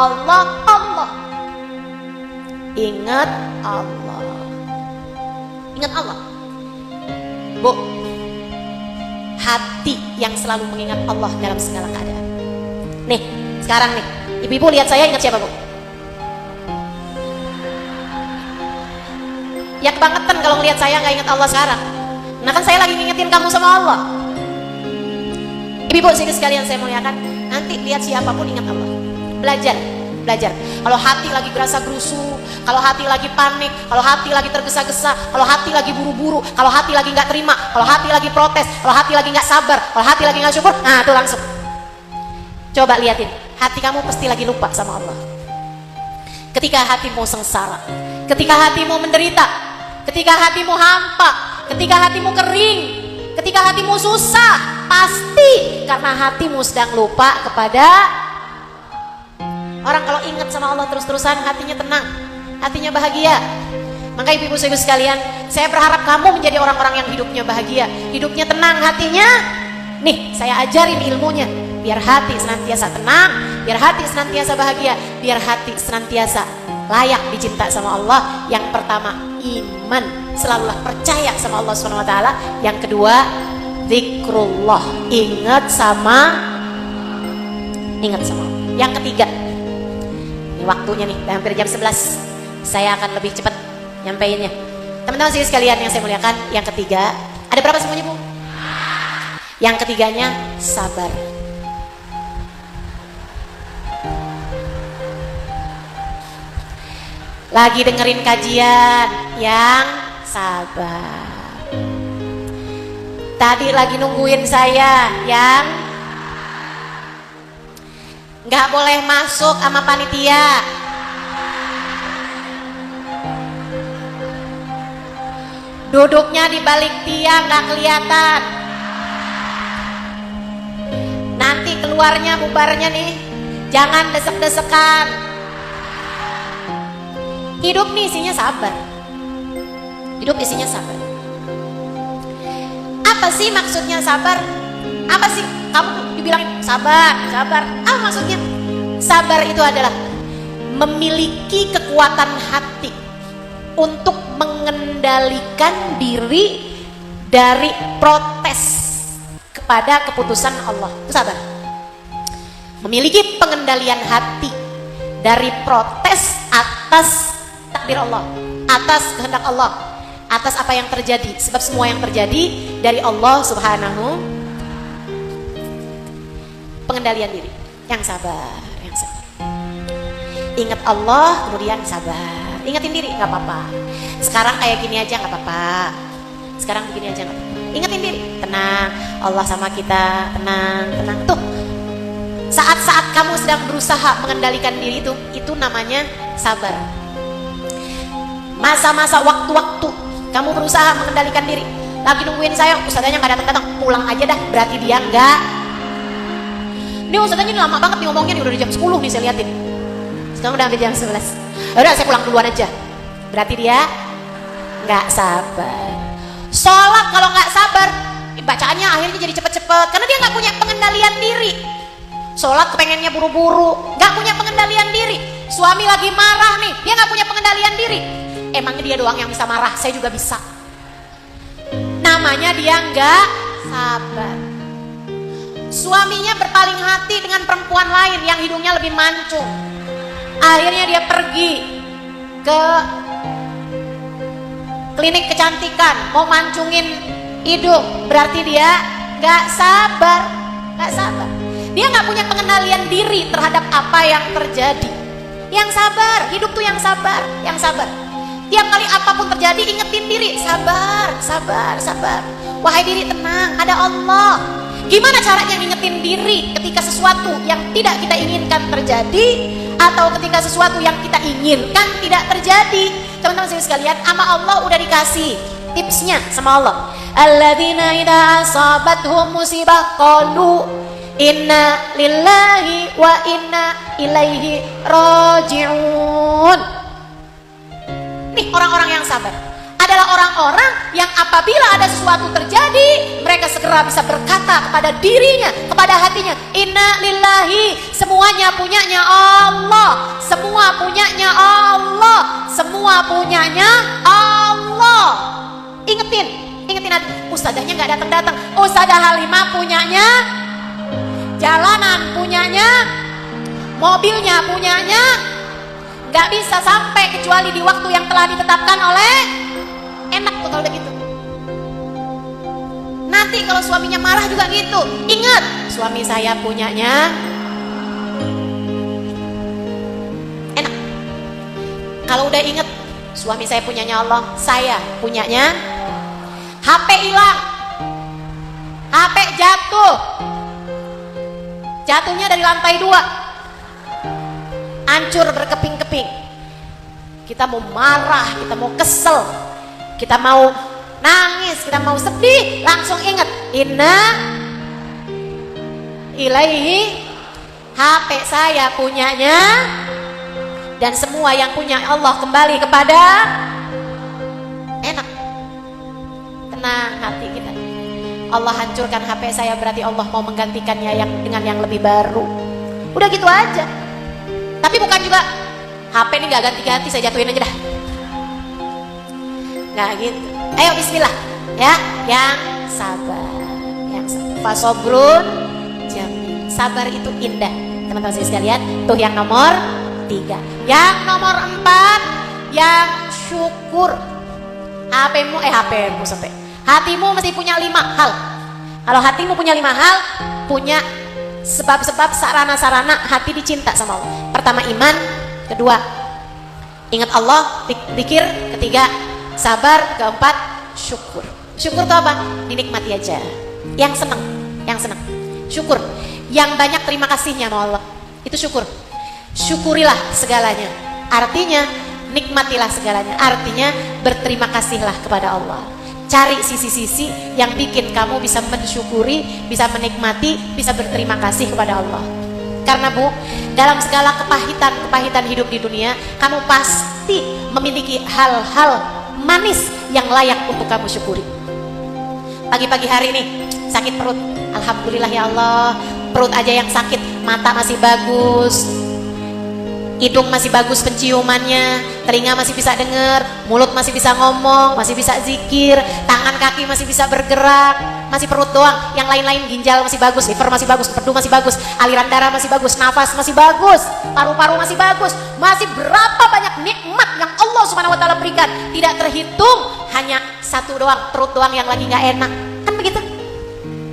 Ingat Allah. Bu, hati yang selalu mengingat Allah dalam segala keadaan. Nih, sekarang nih, ibu-ibu lihat saya ingat siapa Bu? Ya kebangetan kalau ngelihat saya nggak ingat Allah sekarang. Nah kan saya lagi ngingetin kamu sama Allah. Ibu-ibu sekalian saya muliakan, nanti lihat siapapun ingat Allah. Belajar. Kalau hati lagi gerasa gerusu, kalau hati lagi panik, kalau hati lagi tergesa-gesa, kalau hati lagi buru-buru, kalau hati lagi nggak terima, kalau hati lagi protes, kalau hati lagi nggak sabar, kalau hati lagi nggak syukur, nah tuh langsung. Coba liatin, hati kamu pasti lagi lupa sama Allah. Ketika hatimu sengsara, ketika hatimu menderita, ketika hatimu hampa, ketika hatimu kering, ketika hatimu susah, pasti karena hatimu sedang lupa kepada orang. Kalau ingat sama Allah terus-terusan, hatinya tenang, hatinya bahagia. Maka ibu-ibu sekalian, saya berharap kamu menjadi orang-orang yang hidupnya bahagia, hidupnya tenang, hatinya nih saya ajarin ilmunya, biar hati senantiasa tenang, biar hati senantiasa bahagia, biar hati senantiasa layak dicinta sama Allah. Yang pertama, iman, selalulah percaya sama Allah SWT. Yang kedua, zikrullah, ingat sama Allah. Yang ketiga, ini waktunya nih, udah hampir jam 11, saya akan lebih cepat nyampeinnya. Teman-teman sekalian yang saya muliakan, yang ketiga, ada berapa semuanya Bu? Yang ketiganya, sabar. Lagi dengerin kajian, yang sabar. Tadi lagi nungguin saya, yang nggak boleh masuk sama panitia. Duduknya di balik tiang nggak kelihatan. Nanti keluarnya bubarnya nih, jangan desek-desekan. Hidup nih isinya sabar. Hidup isinya sabar. Apa sih maksudnya sabar? Apa sih kamu dibilang sabar? Apa maksudnya? Sabar itu adalah memiliki kekuatan hati untuk mengendalikan diri dari protes kepada keputusan Allah. Itu sabar. Memiliki pengendalian hati dari protes atas takdir Allah, atas kehendak Allah, atas apa yang terjadi. Sebab semua yang terjadi dari Allah Subhanahu. Pengendalian diri, yang sabar, yang sabar. Ingat Allah, kemudian sabar. Ingetin diri, nggak apa-apa. Sekarang kayak gini aja nggak apa-apa. Sekarang begini aja nggak apa-apa. Ingetin diri, tenang. Allah sama kita, tenang, tenang. Tuh, saat-saat kamu sedang berusaha mengendalikan diri itu namanya sabar. Masa-masa waktu-waktu kamu berusaha mengendalikan diri, lagi nungguin saya, ustazanya nggak datang-datang, pulang aja dah. Berarti dia nggak. Ini ustazanya ini lama banget nih ngomongnya, nih udah di jam 10 nih saya liatin. Sekarang udah hampir jam 11. Udah saya pulang duluan aja. Berarti dia nggak sabar. Sholat kalau nggak sabar, bacaannya akhirnya jadi cepet-cepet karena dia nggak punya pengendalian diri. Sholat kepengennya buru-buru, nggak punya pengendalian diri. Suami lagi marah nih, dia nggak punya pengendalian diri. Emangnya dia doang yang bisa marah, saya juga bisa. Namanya dia nggak sabar. Suaminya berpaling hati dengan perempuan lain yang hidungnya lebih mancung. Akhirnya dia pergi ke klinik kecantikan, mau mancungin hidung. Berarti dia nggak sabar, nggak sabar. Dia nggak punya pengendalian diri terhadap apa yang terjadi. Yang sabar, hidup tuh yang sabar, yang sabar. Tiap kali apapun terjadi, ingetin diri, sabar, sabar, sabar. Wahai diri, tenang, ada Allah. Gimana caranya ngingetin diri ketika sesuatu yang tidak kita inginkan terjadi, atau ketika sesuatu yang kita inginkan tidak terjadi? Teman-teman sekalian, sama Allah udah dikasih tipsnya sama Allah. Alladzina idza asabathum musibah qalu inna lillahi wa inna ilaihi raji'un. Nih orang-orang yang sabar adalah orang-orang yang apabila ada sesuatu terjadi, mereka segera bisa berkata kepada dirinya, kepada hatinya, inna lillahi, semuanya punyanya Allah, semua punyanya Allah, semua punyanya Allah. Ingetin hati. Ustazahnya nggak datang-datang, Ustazah Halimah punyanya, jalanan punyanya, mobilnya punyanya, nggak bisa sampai kecuali di waktu yang telah ditetapkan oleh. Enak tuh kalau udah gitu. Nanti kalau suaminya marah juga gitu, ingat suami saya punyanya. Enak. Kalau udah inget suami saya punyanya Allah, saya punyanya. HP hilang, HP jatuh, jatuhnya dari lantai 2, hancur berkeping-keping. Kita mau marah, kita mau kesel, kita mau nangis, kita mau sedih, langsung ingat inna ilaihi, HP saya punyanya, dan semua yang punya Allah kembali kepada. Enak, tenang hati kita. Allah hancurkan HP saya, berarti Allah mau menggantikannya dengan yang lebih baru. Udah gitu aja. Tapi bukan juga HP ini gak ganti-ganti, saya jatuhin aja dah. Nggak gitu. Ayo bismillah ya, yang sabar, yang sabar. Fasobrun jamil. Sabar itu indah, teman-teman sekalian. Tuh yang nomor 3. Yang nomor 4, yang syukur. HPmu sampai. Hatimu mesti punya 5 hal. Kalau hatimu punya 5 hal, punya sebab-sebab, sarana-sarana hati dicinta sama Allah. Pertama iman, kedua ingat Allah, zikir, ketiga sabar, keempat syukur. Syukur itu apa? Dinikmati aja. Yang senang, syukur. Yang banyak terima kasihnya sama Allah, itu syukur. Syukurilah segalanya. Artinya nikmatilah segalanya. Artinya berterima kasihlah kepada Allah. Cari sisi-sisi yang bikin kamu bisa mensyukuri, bisa menikmati, bisa berterima kasih kepada Allah. Karena Bu, dalam segala kepahitan hidup di dunia, kamu pasti memiliki hal-hal manis yang layak untuk kamu syukuri. Pagi-pagi hari ini sakit perut, alhamdulillah ya Allah, perut aja yang sakit, mata masih bagus, hidung masih bagus penciumannya, telinga masih bisa dengar, mulut masih bisa ngomong, masih bisa zikir, tangan kaki masih bisa bergerak, masih perut doang, yang lain-lain ginjal masih bagus, liver masih bagus, empedu masih bagus, aliran darah masih bagus, nafas masih bagus, paru-paru masih bagus, masih berapa banyak nikmat yang Allah Subhanahu wa taala berikan, tidak terhitung, hanya satu doang, perut doang yang lagi nggak enak. Kan begitu?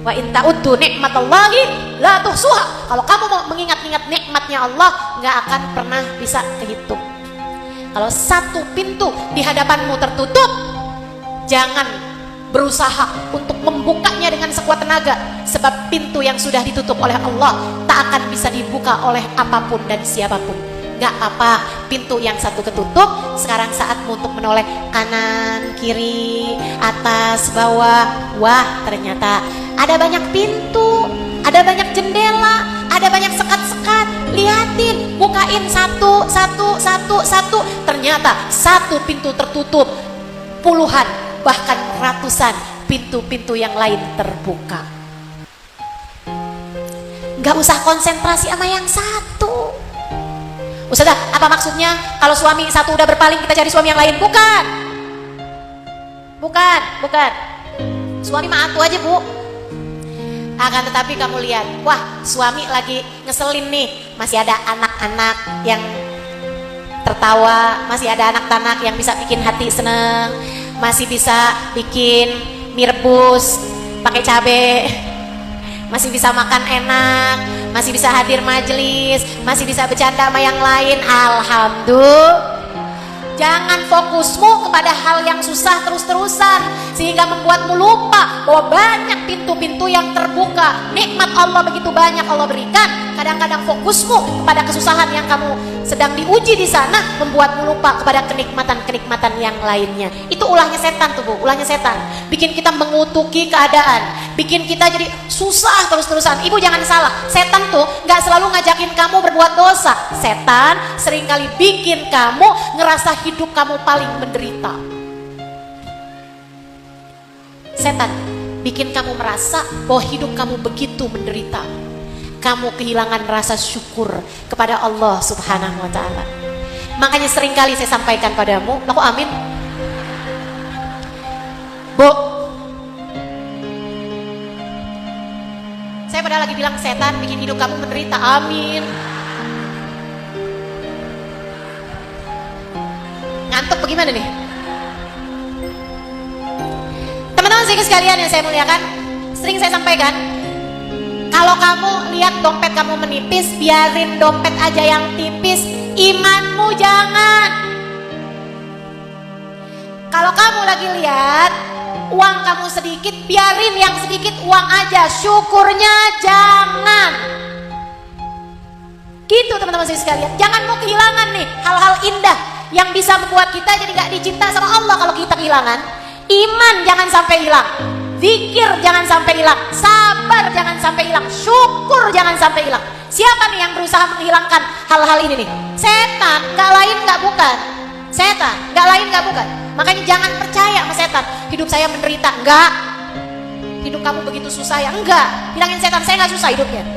Wa in ta'uddu nikmatallahi la tuhsuha. Kalau kamu mau mengingat-ingat nikmatnya Allah, nggak akan pernah bisa kehitung. Kalau satu pintu di hadapanmu tertutup, jangan berusaha untuk membukanya dengan sekuat tenaga, sebab pintu yang sudah ditutup oleh Allah tak akan bisa dibuka oleh apapun dan siapapun. Gak apa, pintu yang satu ketutup, sekarang saatmu untuk menoleh kanan, kiri, atas, bawah. Wah, ternyata ada banyak pintu, ada banyak jendela, ada banyak sekat-sekat. Lihatin, bukain satu. Ternyata satu pintu tertutup, puluhan bahkan ratusan pintu-pintu yang lain terbuka. Gak usah konsentrasi sama yang satu. Ustazah, apa maksudnya kalau suami satu udah berpaling kita cari suami yang lain? Bukan. Suami mah atu aja, Bu. Akan tetapi kamu lihat, wah, suami lagi ngeselin nih, masih ada anak-anak yang tertawa, masih ada anak-anak yang bisa bikin hati seneng, masih bisa bikin mie rebus pakai cabai, masih bisa makan enak, masih bisa hadir majelis, masih bisa bercanda sama yang lain. Alhamdulillah. Jangan fokusmu kepada hal yang susah terus-terusan sehingga membuatmu lupa bahwa banyak pintu-pintu yang terbuka. Nikmat Allah begitu banyak Allah berikan. Kadang-kadang fokusmu kepada kesusahan yang kamu sedang diuji di sana membuatmu lupa kepada kenikmatan-kenikmatan yang lainnya. Itu ulahnya setan tuh, Bu, ulahnya setan. Bikin kita mengutuki keadaan, bikin kita jadi susah terus-terusan. Ibu jangan salah, setan tuh gak selalu ngajakin kamu berbuat dosa. Setan seringkali bikin kamu ngerasa hidup kamu paling menderita. Setan bikin kamu merasa bahwa hidup kamu begitu menderita. Kamu kehilangan rasa syukur kepada Allah Subhanahu wa ta'ala. Makanya seringkali saya sampaikan padamu, aku amin, Bu. Saya padahal lagi bilang setan bikin hidup kamu menderita, amin. Ngantuk bagaimana nih? Teman-teman sekalian yang saya muliakan, sering saya sampaikan, kalau kamu lihat dompet kamu menipis, biarin dompet aja yang tipis, imanmu jangan. Kalau kamu lagi lihat uang kamu sedikit, biarin yang sedikit uang aja, syukurnya jangan. Gitu teman-teman sekalian, jangan mau kehilangan nih hal-hal indah yang bisa membuat kita jadi gak dicinta sama Allah. Kalau kita kehilangan iman, jangan sampai hilang. Zikir jangan sampai hilang, sabar jangan sampai hilang, syukur jangan sampai hilang. Siapa nih yang berusaha menghilangkan hal-hal ini nih? Setan, gak lain gak bukan. Setan, gak lain gak bukan. Makanya jangan percaya sama setan. Hidup saya menderita, enggak. Hidup kamu begitu susah ya, enggak. Bilangin setan, saya gak susah hidupnya.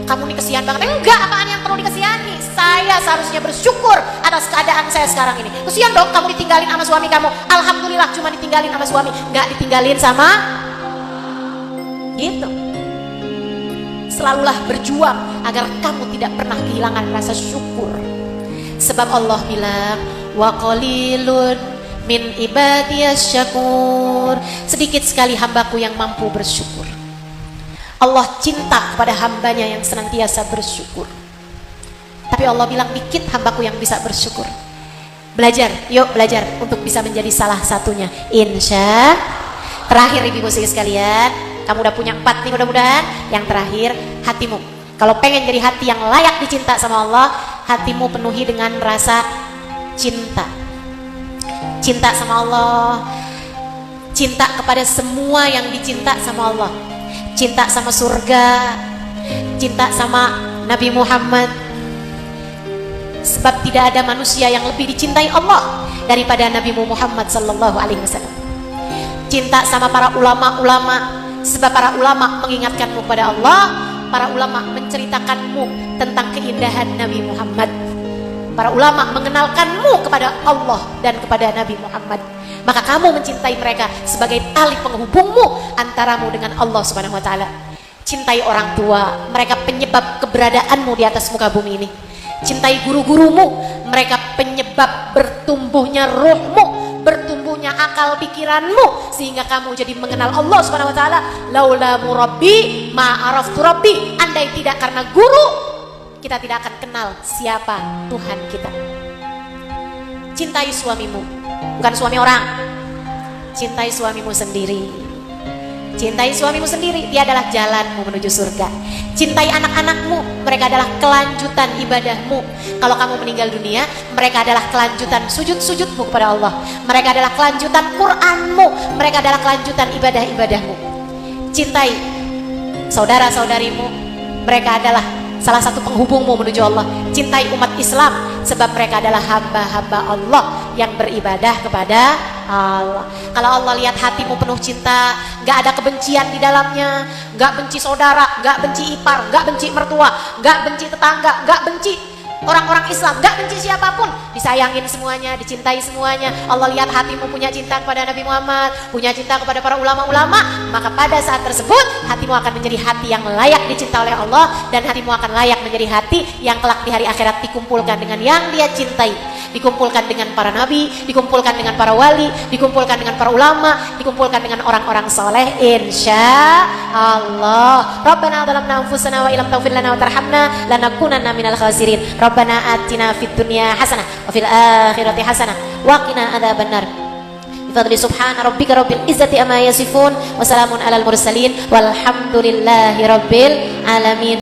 Kamu nih kesian banget, enggak, apaan yang perlu dikesihani? Saya seharusnya bersyukur atas keadaan saya sekarang ini. Kesian dong kamu ditinggalin sama suami kamu. Alhamdulillah cuma ditinggalin sama suami, enggak ditinggalin sama gitu. Selalulah berjuang agar kamu tidak pernah kehilangan rasa syukur. Sebab Allah bilang, wa qalilun min ibadiyas syakur. Sedikit sekali hambaku yang mampu bersyukur. Allah cinta kepada hambanya yang senantiasa bersyukur. Tapi Allah bilang dikit hambaku yang bisa bersyukur. Belajar, yuk belajar untuk bisa menjadi salah satunya. Insya. Terakhir ibu-ibu sekalian, kamu udah punya 4 nih mudah-mudahan. Yang terakhir, hatimu. Kalau pengen jadi hati yang layak dicinta sama Allah, hatimu penuhi dengan rasa cinta. Cinta sama Allah, cinta kepada semua yang dicinta sama Allah. Cinta sama surga, cinta sama Nabi Muhammad. Sebab tidak ada manusia yang lebih dicintai Allah daripada Nabi Muhammad sallallahu alaihi wasallam. Cinta sama para ulama-ulama, sebab para ulama mengingatkanmu kepada Allah, para ulama menceritakanmu tentang keindahan Nabi Muhammad. para ulama mengenalkanmu kepada Allah dan kepada Nabi Muhammad, maka kamu mencintai mereka sebagai tali penghubungmu antaramu dengan Allah Subhanahu wa taala. Cintai orang tua, mereka penyebab keberadaanmu di atas muka bumi ini. Cintai guru-gurumu, mereka penyebab bertumbuhnya ruhmu, bertumbuhnya akal pikiranmu, sehingga kamu jadi mengenal Allah Subhanahu wa taala. Laula murabbi ma araftu rabbi. Andai tidak karena guru, kita tidak akan kenal siapa Tuhan kita. Cintai suamimu, bukan suami orang. Cintai suamimu sendiri. Cintai suamimu sendiri, dia adalah jalanmu menuju surga. Cintai anak-anakmu, mereka adalah kelanjutan ibadahmu. Kalau kamu meninggal dunia, mereka adalah kelanjutan sujud-sujudmu kepada Allah. Mereka adalah kelanjutan Qur'anmu, mereka adalah kelanjutan ibadah-ibadahmu. Cintai saudara-saudarimu, mereka adalah salah satu penghubungmu menuju Allah. Cintai umat Islam, sebab mereka adalah hamba-hamba Allah yang beribadah kepada Allah. Kalau Allah lihat hatimu penuh cinta, gak ada kebencian di dalamnya, gak benci saudara, gak benci ipar, gak benci mertua, gak benci tetangga, gak benci orang-orang Islam, gak benci siapapun, disayangin semuanya, dicintai semuanya. Allah lihat hatimu punya cinta kepada Nabi Muhammad, punya cinta kepada para ulama-ulama, maka pada saat tersebut hatimu akan menjadi hati yang layak dicinta oleh Allah, dan hatimu akan layak menjadi hati yang kelak di hari akhirat dikumpulkan dengan yang dia cintai, dikumpulkan dengan para nabi, dikumpulkan dengan para wali, dikumpulkan dengan para ulama, dikumpulkan dengan orang-orang soleh, insya Allah. Rabbana zalamna anfusana wa illam taghfir lana wa tarhamna lanakunanna minal khasirin. Rabbana atina fid dunya hasanah wa fil akhirati hasanah wa qina adzabannar. Bifadli subhana rabbika rabbil izzati amma yasifun wa salamun alal mursalin walhamdulillahi rabbil alamin.